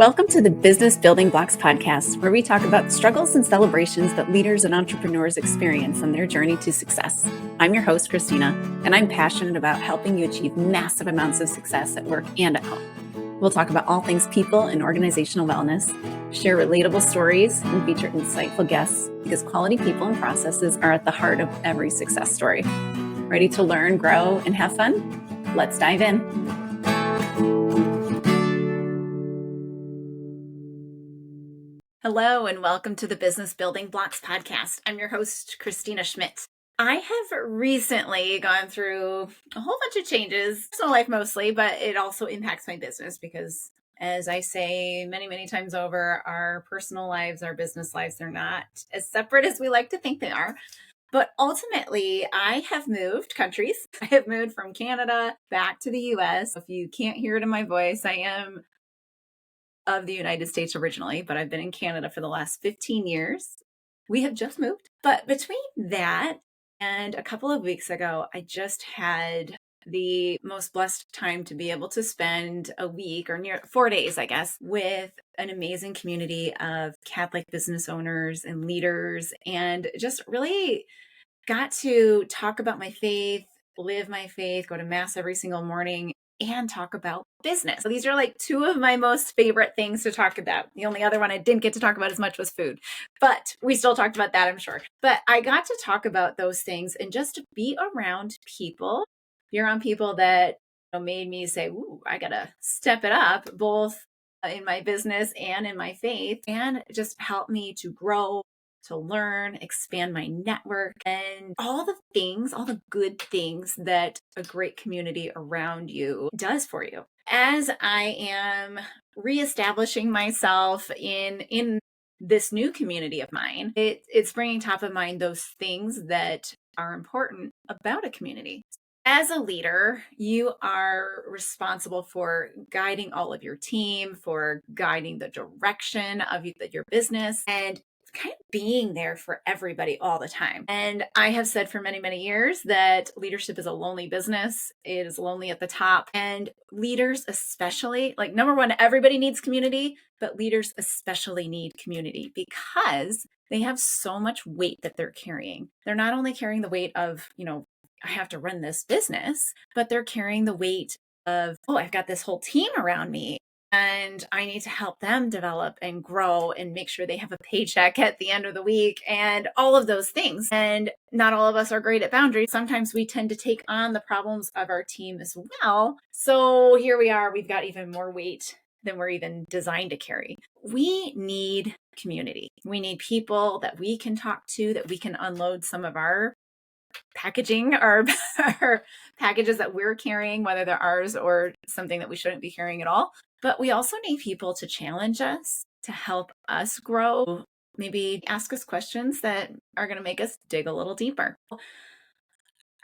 Welcome to the Business Building Blocks podcast, where we talk about the struggles and celebrations that leaders and entrepreneurs experience on their journey to success. I'm your host, Kristina, and I'm passionate about helping you achieve massive amounts of success at work and at home. We'll talk about all things people and organizational wellness, share relatable stories, and feature insightful guests because quality people and processes are at the heart of every success story. Ready to learn, grow, and have fun? Let's dive in. Hello, and welcome to the Business Building Blocks podcast. I'm your host, Kristina Schmitt. I have recently gone through a whole bunch of changes, personal life mostly, but it also impacts my business because, as I say many times over, our personal lives, our business lives, they're not as separate as we like to think they are. But ultimately, I have moved countries. I have moved from Canada back to the US. If you can't hear it in my voice, I am of the United States originally, but I've been in Canada for the last 15 years. We have just moved. But between that and a couple of weeks ago, I just had the most blessed time to be able to spend a week or near 4 days, I guess, with an amazing community of Catholic business owners and leaders, and just really got to talk about my faith, live my faith, go to mass every single morning, and talk about business. So these are like two of my most favorite things to talk about. The only other one I didn't get to talk about as much was food, but we still talked about that, I'm sure. But I got to talk about those things and just to be around people, that made me say, ooh, I got to step it up, both in my business and in my faith, and just help me to grow, to learn, expand my network, and all the things, all the good things that a great community around you does for you. As I am reestablishing myself in this new community of mine, it's bringing top of mind those things that are important about a community. As a leader, you are responsible for guiding all of your team, for guiding the direction of your business, and kind of being there for everybody all the time. And I have said for many years that leadership is a lonely business. It is lonely at the top. And leaders especially, like, number one, everybody needs community, but leaders especially need community because they have so much weight that they're carrying. They're not only carrying the weight of, I have to run this business, but they're carrying the weight of, oh, I've got this whole team around me and I need to help them develop and grow and make sure they have a paycheck at the end of the week and all of those things. And not all of us are great at boundaries. Sometimes we tend to take on the problems of our team as well. So here we are, we've got even more weight than we're even designed to carry. We need community. We need people that we can talk to, that we can unload some of our packaging, our packages that we're carrying, whether they're ours or something that we shouldn't be carrying at all. But we also need people to challenge us, to help us grow, maybe ask us questions that are going to make us dig a little deeper.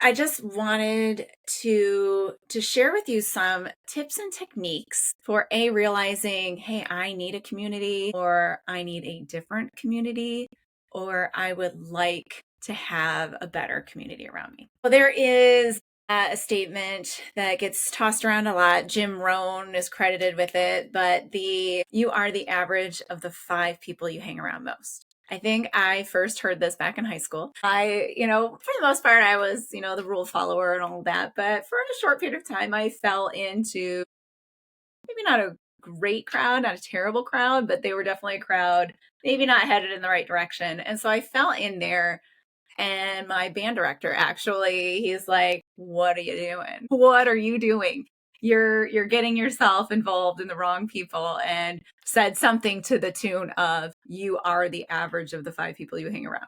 I just wanted to share with you some tips and techniques for realizing, hey, I need a community, or I need a different community, or I would like to have a better community around me. Well, there is a statement that gets tossed around a lot. Jim Rohn is credited with it, but you are the average of the 5 people you hang around most. I think I first heard this back in high school. For the most part, I was, the rule follower and all that. But for a short period of time, I fell into maybe not a great crowd, not a terrible crowd, but they were definitely a crowd, maybe not headed in the right direction. And so I fell in there. And my band director, actually, he's like, what are you doing? What are you doing? You're getting yourself involved in the wrong people, and said something to the tune of, you are the average of the 5 people you hang around.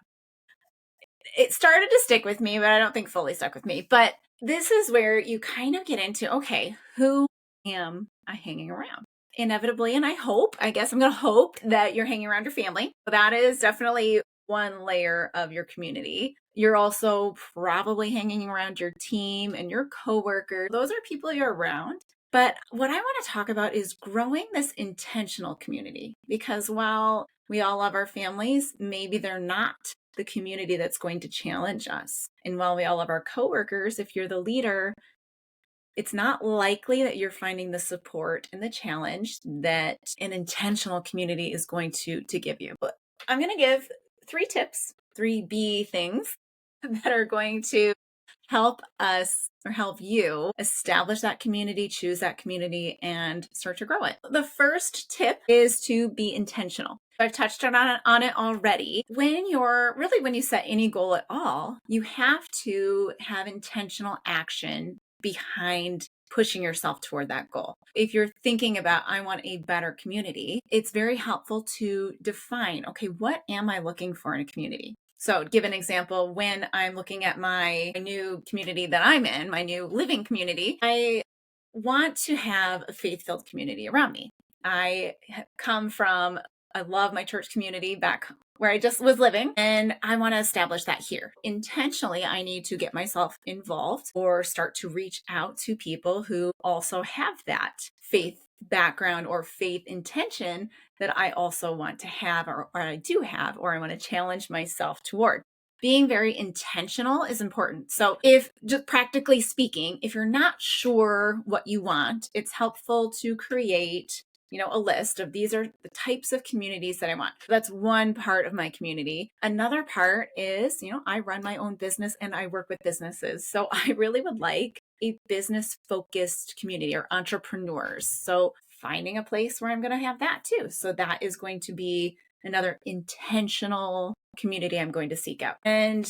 It started to stick with me, but I don't think fully stuck with me. But this is where you kind of get into, okay, who am I hanging around? Inevitably, and I guess I'm going to hope that you're hanging around your family. That is definitely one layer of your community. You're also probably hanging around your team and your coworkers. Those are people you're around. But what I want to talk about is growing this intentional community, because while we all love our families, maybe they're not the community that's going to challenge us. And while we all love our coworkers, if you're the leader, it's not likely that you're finding the support and the challenge that an intentional community is going to give you. But I'm going to give 3 tips, 3 B things that are going to help us or help you establish that community, choose that community, and start to grow it. The first tip is to be intentional. I've touched on it already. When you set any goal at all, you have to have intentional action behind pushing yourself toward that goal. If you're thinking about, I want a better community, it's very helpful to define, okay, what am I looking for in a community? So give an example, when I'm looking at my new community that I'm in, my new living community, I want to have a faith-filled community around me. I love my church community back where I just was living, and I want to establish that here. Intentionally, I need to get myself involved or start to reach out to people who also have that faith background or faith intention that I also want to have, or I do have, or I want to challenge myself toward. Being very intentional is important. So if, just practically speaking, if you're not sure what you want, it's helpful to create a list of, these are the types of communities that I want. That's one part of my community. Another part is, I run my own business and I work with businesses. So I really would like a business focused community or entrepreneurs. So finding a place where I'm going to have that too. So that is going to be another intentional community I'm going to seek out. And,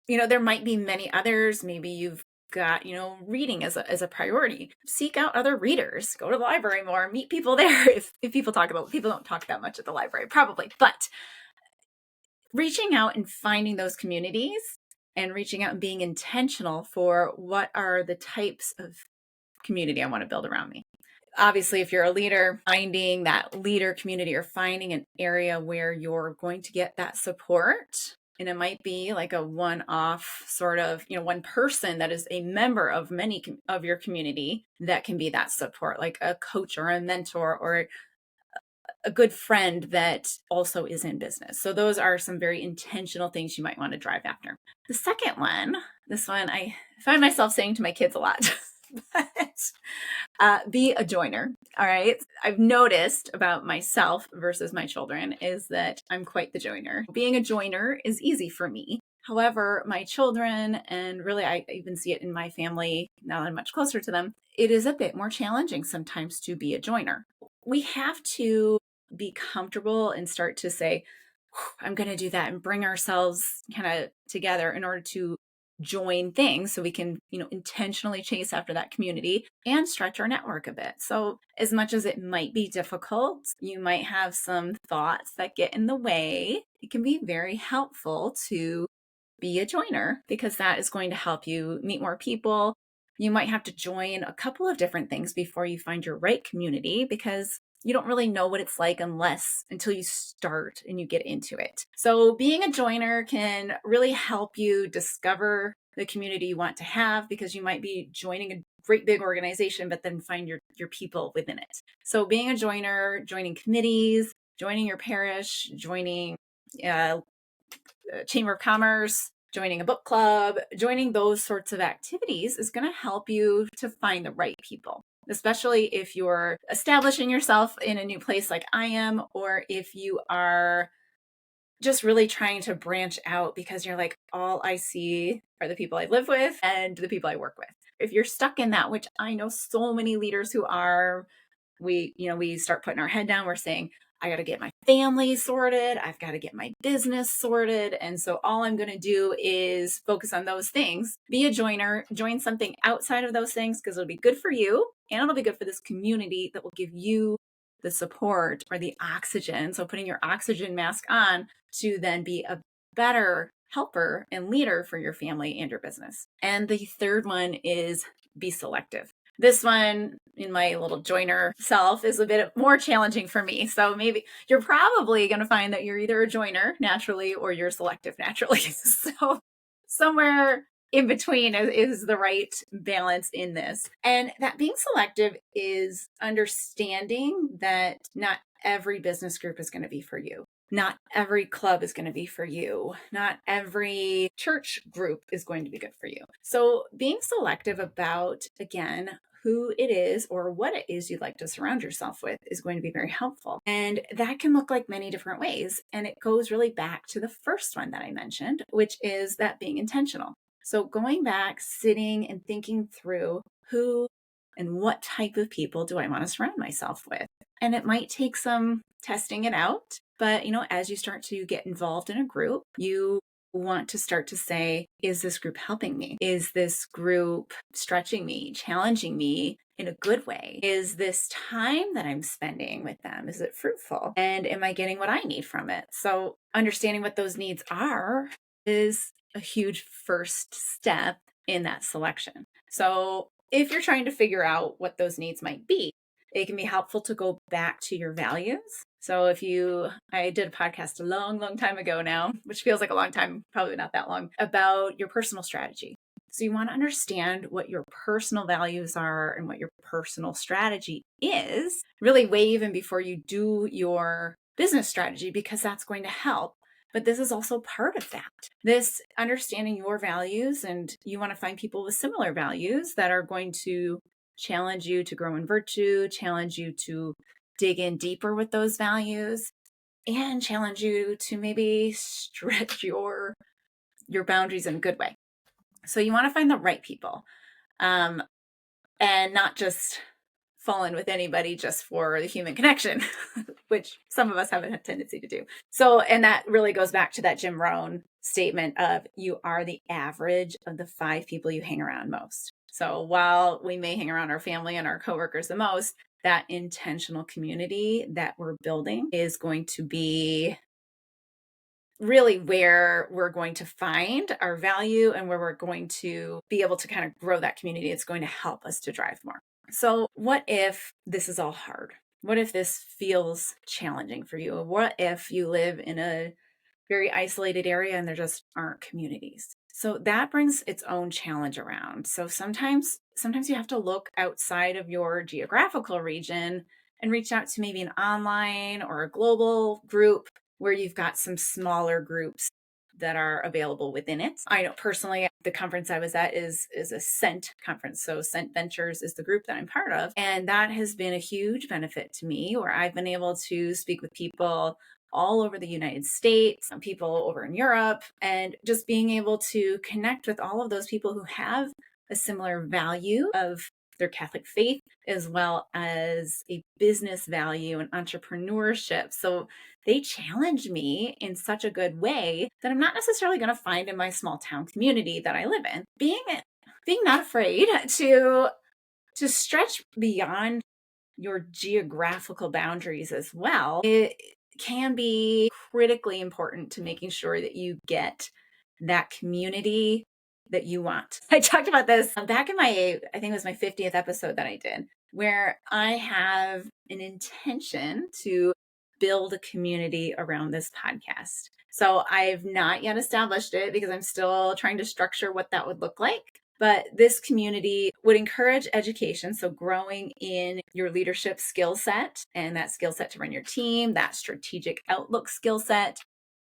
there might be many others. Maybe you've got, reading as a priority. Seek out other readers, go to the library more, meet people there. If people don't talk that much at the library, probably, but reaching out and finding those communities and reaching out and being intentional for what are the types of community I want to build around me. Obviously, if you're a leader, finding that leader community or finding an area where you're going to get that support. And it might be like a one-off sort of, one person that is a member of many of your community that can be that support, like a coach or a mentor or a good friend that also is in business. So those are some very intentional things you might want to drive after. The second one, this one I find myself saying to my kids a lot, but be a joiner. All right. I've noticed about myself versus my children is that I'm quite the joiner. Being a joiner is easy for me. However, my children, and really I even see it in my family now that I'm much closer to them, it is a bit more challenging sometimes to be a joiner. We have to be comfortable and start to say, I'm going to do that, and bring ourselves kind of together in order to join things so we can, intentionally chase after that community and stretch our network a bit. So as much as it might be difficult, you might have some thoughts that get in the way. It can be very helpful to be a joiner because that is going to help you meet more people. You might have to join a couple of different things before you find your right community because you don't really know what it's like until you start and you get into it. So being a joiner can really help you discover the community you want to have, because you might be joining a great big organization, but then find your people within it. So being a joiner, joining committees, joining your parish, joining Chamber of Commerce, joining a book club, joining those sorts of activities is going to help you to find the right people. Especially if you're establishing yourself in a new place like I am, or if you are just really trying to branch out because you're like, all I see are the people I live with and the people I work with. If you're stuck in that, which I know so many leaders who are, we start putting our head down. We're saying, I got to get my family sorted. I've got to get my business sorted. And so all I'm going to do is focus on those things. Be a joiner, join something outside of those things because it'll be good for you and it'll be good for this community that will give you the support or the oxygen. So putting your oxygen mask on to then be a better helper and leader for your family and your business. And the third one is be selective. This one, in my little joiner self, is a bit more challenging for me. So maybe you're probably going to find that you're either a joiner naturally or you're selective naturally. So somewhere in between is the right balance in this. And that being selective is understanding that not every business group is going to be for you. Not every club is going to be for you. Not every church group is going to be good for you. So being selective about, again, who it is or what it is you'd like to surround yourself with is going to be very helpful. And that can look like many different ways. And it goes really back to the first one that I mentioned, which is that being intentional. So going back, sitting and thinking through who and what type of people do I want to surround myself with? And it might take some testing it out, but as you start to get involved in a group, you want to start to say, is this group helping me? Is this group stretching me, challenging me in a good way? Is this time that I'm spending with them, is it fruitful? And am I getting what I need from it? So understanding what those needs are is a huge first step in that selection. So if you're trying to figure out what those needs might be, it can be helpful to go back to your values. So I did a podcast a long, long time ago now, which feels like a long time, probably not that long, about your personal strategy. So you want to understand what your personal values are and what your personal strategy is, really way even before you do your business strategy, because that's going to help. But this is also part of that. This understanding your values, and you want to find people with similar values that are going to challenge you to grow in virtue, challenge you to dig in deeper with those values, and challenge you to maybe stretch your boundaries in a good way. So you want to find the right people, and not just fall in with anybody just for the human connection, which some of us have a tendency to do. So, and that really goes back to that Jim Rohn statement of you are the average of the 5 people you hang around most. So while we may hang around our family and our coworkers the most, that intentional community that we're building is going to be really where we're going to find our value and where we're going to be able to kind of grow that community. It's going to help us to drive more. So what if this is all hard? What if this feels challenging for you? What if you live in a very isolated area and there just aren't communities? So that brings its own challenge around. So sometimes you have to look outside of your geographical region and reach out to maybe an online or a global group where you've got some smaller groups that are available within it. I know personally, the conference I was at is a Scent conference. So Scent Ventures is the group that I'm part of. And that has been a huge benefit to me, where I've been able to speak with people all over the United States, some people over in Europe, and just being able to connect with all of those people who have a similar value of their Catholic faith, as well as a business value and entrepreneurship. So they challenge me in such a good way that I'm not necessarily going to find in my small town community that I live in. Being not afraid to stretch beyond your geographical boundaries as well, it can be critically important to making sure that you get that community that you want. I talked about this back in I think it was my 50th episode that I did, where I have an intention to build a community around this podcast. So I've not yet established it because I'm still trying to structure what that would look like. But this community would encourage education, so growing in your leadership skill set and that skill set to run your team, that strategic outlook skill set,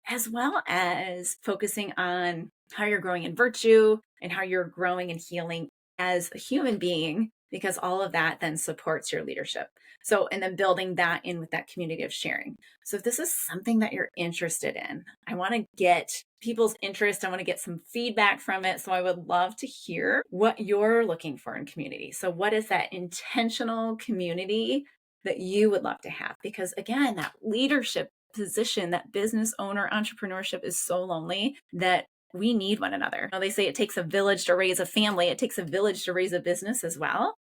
as well as focusing on how you're growing in virtue and how you're growing and healing as a human being, because all of that then supports your leadership. So, and then building that in with that community of sharing. So if this is something that you're interested in, I want to get people's interest. I want to get some feedback from it. So I would love to hear what you're looking for in community. So what is that intentional community that you would love to have? Because again, that leadership position, that business owner entrepreneurship is so lonely that we need one another. They say it takes a village to raise a family. It takes a village to raise a business as well.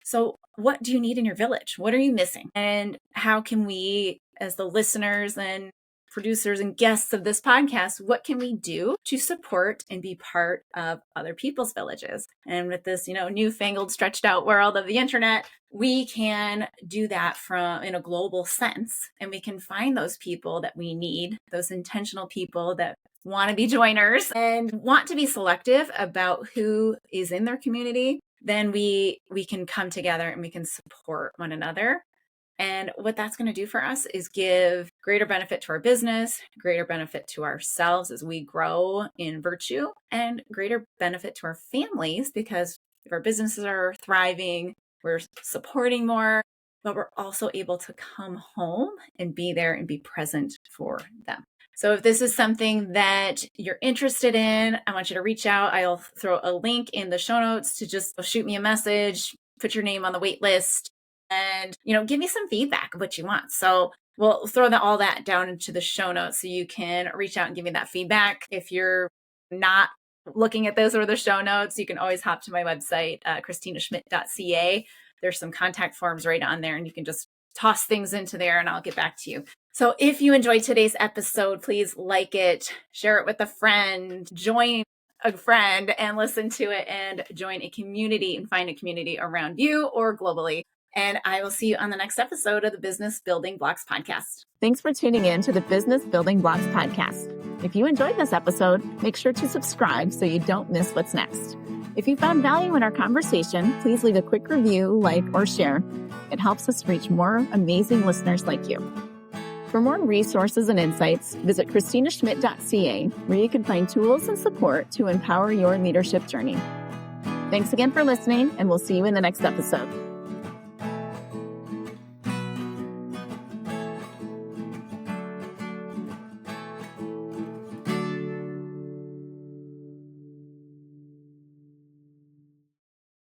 So what do you need in your village? What are you missing? And how can we, as the listeners and producers and guests of this podcast, what can we do to support and be part of other people's villages? And with this, newfangled, stretched out world of the internet, we can do that in a global sense. And we can find those people that we need, those intentional people that want to be joiners and want to be selective about who is in their community. Then we can come together and we can support one another. And what that's going to do for us is give greater benefit to our business, greater benefit to ourselves as we grow in virtue, and greater benefit to our families, because if our businesses are thriving, we're supporting more, but we're also able to come home and be there and be present for them. So if this is something that you're interested in, I want you to reach out. I'll throw a link in the show notes to just shoot me a message, put your name on the wait list, and, give me some feedback of what you want. So we'll throw all that down into the show notes so you can reach out and give me that feedback. If you're not looking at those or the show notes, you can always hop to my website, KristinaSchmitt.ca. There's some contact forms right on there, and you can just toss things into there and I'll get back to you. So if you enjoyed today's episode, please like it, share it with a friend, join a friend and listen to it, and join a community and find a community around you or globally. And I will see you on the next episode of the Business Building Blocks podcast. Thanks for tuning in to the Business Building Blocks podcast. If you enjoyed this episode, make sure to subscribe so you don't miss what's next. If you found value in our conversation, please leave a quick review, like, or share. It helps us reach more amazing listeners like you. For more resources and insights, visit KristinaSchmitt.ca, where you can find tools and support to empower your leadership journey. Thanks again for listening, and we'll see you in the next episode.